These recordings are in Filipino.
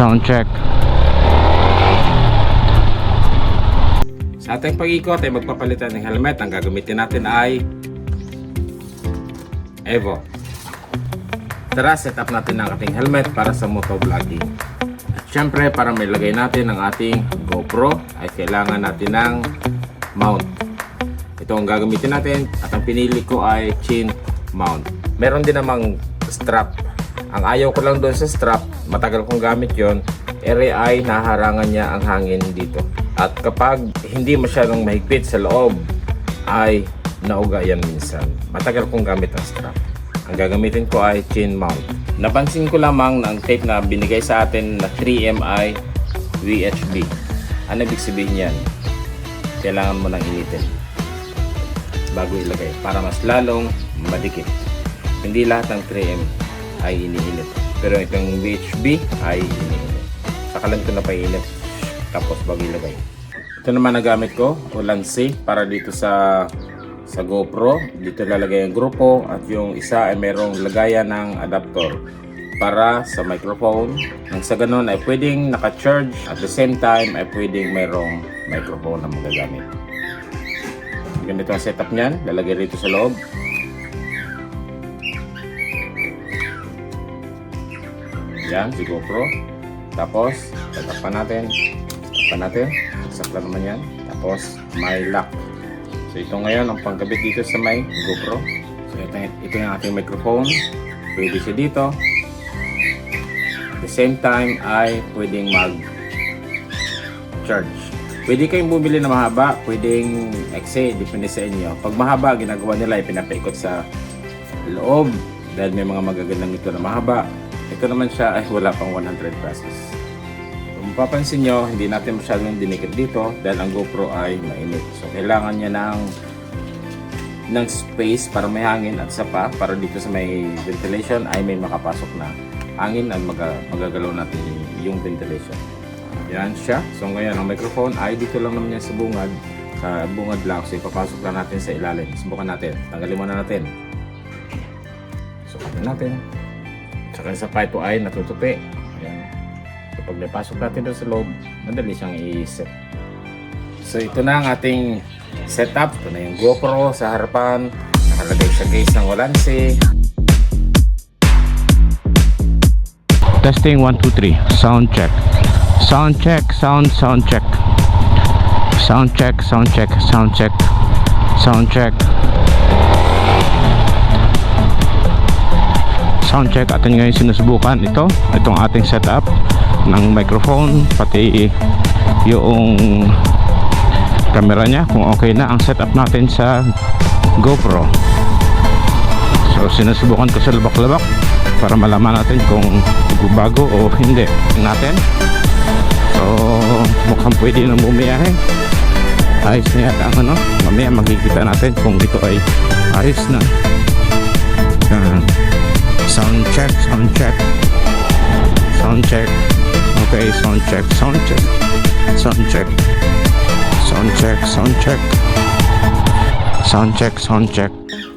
Sound check. Sa ating pag-ikot ay magpapalitan ng helmet. Ang gagamitin natin ay Evo. Tara, set up natin ang ating helmet para sa motovlogging. At syempre, para may lagay natin ang ating GoPro ay kailangan natin ng mount. Ito ang gagamitin natin at ang pinili ko ay chin mount. Meron din namang strap. Ang ayaw ko lang doon sa strap, matagal kong gamit yon, ay naharangan niya ang hangin dito. At kapag hindi masyadong mahigpit sa loob, ay nauga yan minsan. Matagal kong gamit ang strap. Ang gagamitin ko ay chin mount. Napansin ko lamang na ang tape na binigay sa atin na 3MI VHB. Ano ibig sabihin yan? Kailangan mo nang initin bago ilagay para mas lalong madikit. Hindi lahat ng 3M ay iniinit. Pero itong VHB ay iniinit. Sakalan ko na painit tapos bago ilagay. Ito naman na gamit ko, Ulanzi, para dito sa GoPro. Dito lalagay ang grupo at yung isa ay merong lagayan ng adapter para sa microphone. Nang sa ganun ay pwedeng naka-charge at the same time ay pwedeng merong microphone na magagamit. Ganito ang setup niyan, lalagay rito sa loob. Yan, si GoPro. Tapos, tatapan natin. Sakla naman yan. Tapos, may lock. So, ito ngayon ang pangkabit dito sa may GoPro. So, ito yung ating microphone. Pwede siya dito. At the same time, ay pwedeng mag-charge. Pwede kayong bumili na mahaba. Pwedeng XA, depende sa inyo. Pag mahaba, ginagawa nila ay pinapaikot sa loob. Dahil may mga magagandang ito na mahaba. Ito naman siya ay wala pang 100 pesos. Kung mapapansin nyo, hindi natin masyadong dinikit dito dahil ang GoPro ay mainit. So, kailangan niya ng space para may hangin at sapa para dito sa may ventilation ay may makapasok na hangin at magagalaw natin yung ventilation. Yan siya. So, ngayon ang microphone ay dito lang naman yan sa bungad. Sa bungad lang. So, ipapasok lang natin sa ilalim. Subukan natin. Tanggalin muna natin. Subukan natin. Saka sa pipe ay natutupi. Ayan. So pag napasok natin doon sa loob, madali siyang i-set. So ito na ang ating setup. Ito na yung GoPro sa harapan. Nakalagay siya guys ng Ulanzi. Testing 1, 2, 3. Sound check. Sound check. Sound check. Sound check. Sound check. Sound check. Sound check. Sound check. Atin ngayon sinusubukan itong ating setup ng microphone pati yung camera nya kung okay na ang setup natin sa GoPro. So sinusubukan ko sa labak-labak para malaman natin kung bago o hindi. Tingnan natin. So mukhang pwede na bumiyahe. Ayos na yata ang mamaya makikita natin kung ito ay ayos na. Sound check, sound check. Sound check. Okay, sound check, sound check. Sound check. Sound check, sound check. Sound check, sound check.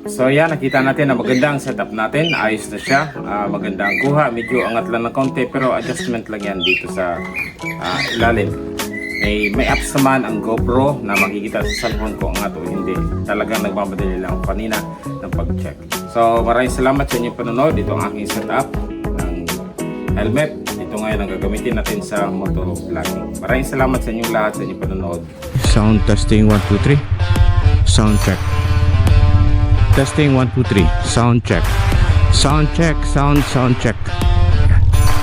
So yan, nakita natin na maganda ang setup natin. Ayos na siya. Maganda ang kuha. Medyo angat lang ng konti pero adjustment lang yan dito sa ilalim. May apps naman ang GoPro na makikita sa cellphone ko angat o hindi. Talagang nagmamadali lang ako kanina ng pag-check. So maraming salamat sa inyong panonood. Ito ang aking setup ng helmet. Ito ngayon ang gagamitin natin sa motovlogging. Maraming salamat sa inyong lahat sa inyong panonood. Sound testing 1, 2, 3. Sound check. Testing 1, 2, 3. Sound check. Sound check. Sound check.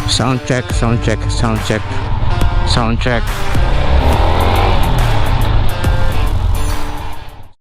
Sound check. Sound check. Sound check. Sound check.